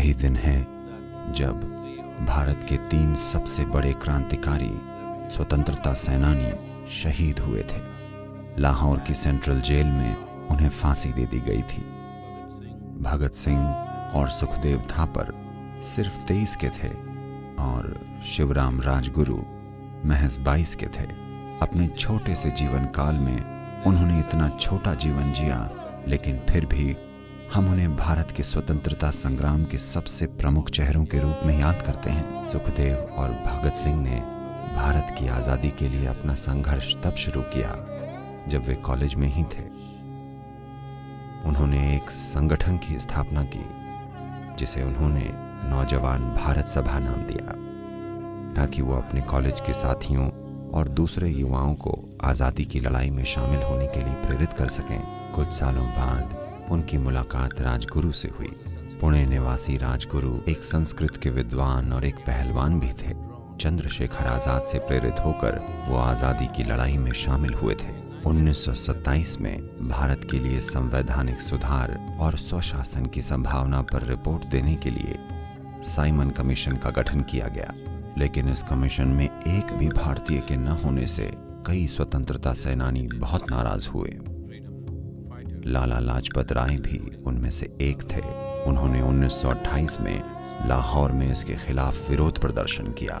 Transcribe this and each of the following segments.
वही दिन है जब भारत के 3 सबसे बड़े क्रांतिकारी स्वतंत्रता सेनानी शहीद हुए थे। लाहौर की सेंट्रल जेल में उन्हें फांसी दे दी गई थी। भगत सिंह और सुखदेव थापर सिर्फ 23 के थे और शिवराम राजगुरु महज 22 के थे। अपने छोटे से जीवन काल में उन्होंने इतना छोटा जीवन जिया, लेकिन फिर भी हम उन्हें भारत के स्वतंत्रता संग्राम के सबसे प्रमुख चेहरों के रूप में याद करते हैं। सुखदेव और भगत सिंह ने भारत की आज़ादी के लिए अपना संघर्ष तब शुरू किया जब वे कॉलेज में ही थे। उन्होंने एक संगठन की स्थापना की जिसे उन्होंने नौजवान भारत सभा नाम दिया, ताकि वो अपने कॉलेज के साथियों और दूसरे युवाओं को आज़ादी की लड़ाई में शामिल होने के लिए प्रेरित कर सकें। कुछ सालों बाद उनकी मुलाकात राजगुरु से हुई। पुणे निवासी राजगुरु एक संस्कृत के विद्वान और एक पहलवान भी थे। चंद्रशेखर आजाद से प्रेरित होकर वो आज़ादी की लड़ाई में शामिल हुए थे। 1927 में भारत के लिए संवैधानिक सुधार और स्वशासन की संभावना पर रिपोर्ट देने के लिए साइमन कमीशन का गठन किया गया, लेकिन इस कमीशन में एक भी भारतीय के न होने से कई स्वतंत्रता सेनानी बहुत नाराज हुए। लाला लाजपत राय भी उनमें से एक थे। उन्होंने 1928 में लाहौर में इसके खिलाफ विरोध प्रदर्शन किया।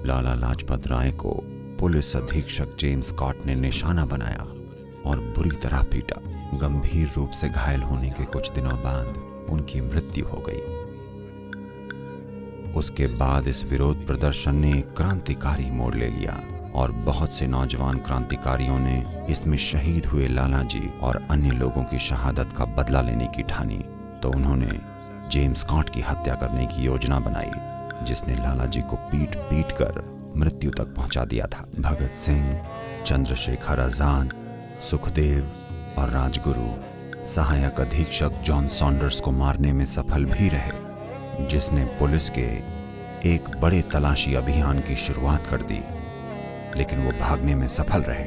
लाला लाजपत राय को पुलिस अधीक्षक जेम्स स्कॉट ने निशाना बनाया और बुरी तरह पीटा। गंभीर रूप से घायल होने के कुछ दिनों बाद उनकी मृत्यु हो गई। उसके बाद इस विरोध प्रदर्शन ने एक क्रांतिकारी मोड़ ले लिया और बहुत से नौजवान क्रांतिकारियों ने इसमें शहीद हुए लाला जी और अन्य लोगों की शहादत का बदला लेने की ठानी। तो उन्होंने जेम्स स्कॉट की हत्या करने की योजना बनाई, जिसने लाला जी को पीट पीट कर मृत्यु तक पहुंचा दिया था। भगत सिंह, चंद्रशेखर आजाद, सुखदेव और राजगुरु सहायक अधीक्षक जॉन सॉन्डर्स को मारने में सफल भी रहे, जिसने पुलिस के एक बड़े तलाशी अभियान की शुरुआत कर दी, लेकिन वो भागने में सफल रहे।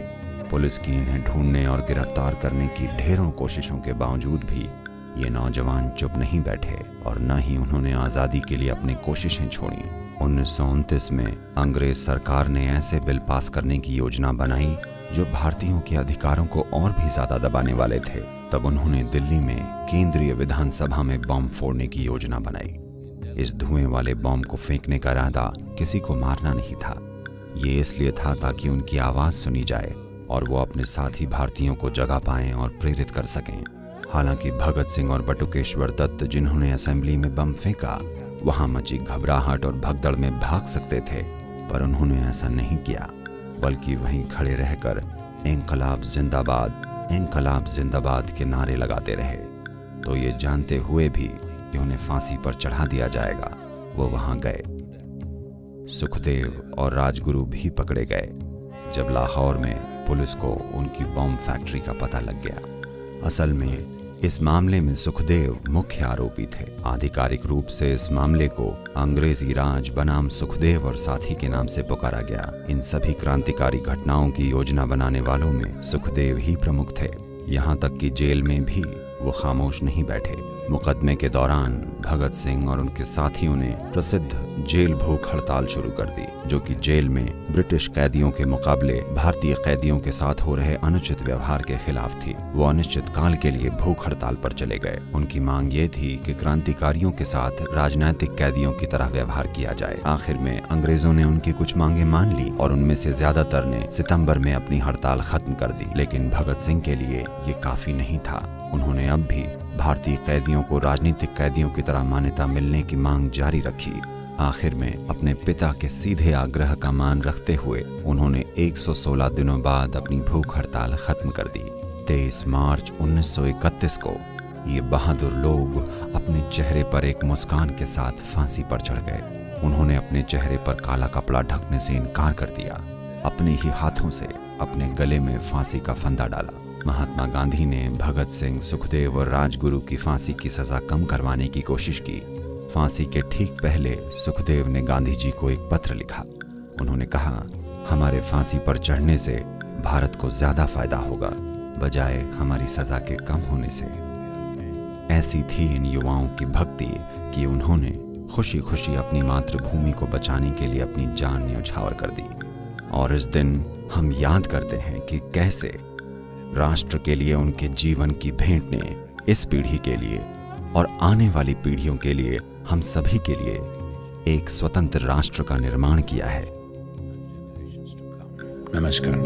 पुलिस की इन्हें ढूंढने और गिरफ्तार करने की ढेरों कोशिशों के बावजूद भी ये नौजवान चुप नहीं बैठे और न ही उन्होंने आज़ादी के लिए अपनी कोशिशें छोड़ी। 1929 में अंग्रेज सरकार ने ऐसे बिल पास करने की योजना बनाई जो भारतीयों के अधिकारों को और भी ज्यादा दबाने वाले थे। तब उन्होंने दिल्ली में केंद्रीय विधानसभा में बम फोड़ने की योजना बनाई। इस धुएं वाले बम को फेंकने का इरादा किसी को मारना नहीं था। ये इसलिए था ताकि उनकी आवाज सुनी जाए और वो अपने साथी भारतीयों को जगा पाएं और प्रेरित कर सकें। हालांकि भगत सिंह और बटुकेश्वर दत्त, जिन्होंने असेंबली में बम फेंका, वहां मची घबराहट और भगदड़ में भाग सकते थे, पर उन्होंने ऐसा नहीं किया, बल्कि वहीं खड़े रहकर इंकलाब जिंदाबाद के नारे लगाते रहे। तो ये जानते हुए भी कि उन्हें फांसी पर चढ़ा दिया जाएगा, वो वहां गए। सुखदेव और राजगुरु भी पकड़े गए जब लाहौर में पुलिस को उनकी बम फैक्ट्री का पता लग गया। असल में इस मामले में सुखदेव मुख्य आरोपी थे। आधिकारिक रूप से इस मामले को अंग्रेजी राज बनाम सुखदेव और साथी के नाम से पुकारा गया। इन सभी क्रांतिकारी घटनाओं की योजना बनाने वालों में सुखदेव ही प्रमुख थे। यहाँ तक कि जेल में भी वो खामोश नहीं बैठे। मुकदमे के दौरान भगत सिंह और उनके साथियों ने प्रसिद्ध जेल भूख हड़ताल शुरू कर दी, जो कि जेल में ब्रिटिश कैदियों के मुकाबले भारतीय कैदियों के साथ हो रहे अनुचित व्यवहार के खिलाफ थी। वो अनिश्चित काल के लिए भूख हड़ताल पर चले गए। उनकी मांग ये थी कि क्रांतिकारियों के साथ राजनैतिक कैदियों की तरह व्यवहार किया जाए। आखिर में अंग्रेजों ने उनकी कुछ मांगे मान ली और उनमें से ज्यादातर ने सितंबर में अपनी हड़ताल खत्म कर दी। लेकिन भगत सिंह के लिए ये काफी नहीं था। उन्होंने अब भी भारतीय कैदियों को राजनीतिक कैदियों की तरह मान्यता मिलने की मांग जारी रखी। आखिर में अपने पिता के सीधे आग्रह का मान रखते हुए उन्होंने 116 दिनों बाद अपनी भूख हड़ताल खत्म कर दी। 23 मार्च 1931 को ये बहादुर लोग अपने चेहरे पर एक मुस्कान के साथ फांसी पर चढ़ गए। उन्होंने अपने चेहरे पर काला कपड़ा ढकने से इनकार कर दिया। अपने ही हाथों से अपने गले में फांसी का फंदा डाला। महात्मा गांधी ने भगत सिंह, सुखदेव और राजगुरु की फांसी की सजा कम करवाने की कोशिश की। फांसी के ठीक पहले सुखदेव ने गांधी जी को एक पत्र लिखा। उन्होंने कहा, हमारे फांसी पर चढ़ने से भारत को ज्यादा फायदा होगा, बजाय हमारी सजा के कम होने से। ऐसी थी इन युवाओं की भक्ति कि उन्होंने खुशी खुशी अपनी मातृभूमि को बचाने के लिए अपनी जान न्यौछावर कर दी। और इस दिन हम याद करते हैं कि कैसे राष्ट्र के लिए उनके जीवन की भेंट ने इस पीढ़ी के लिए और आने वाली पीढ़ियों के लिए, हम सभी के लिए एक स्वतंत्र राष्ट्र का निर्माण किया है। नमस्कार।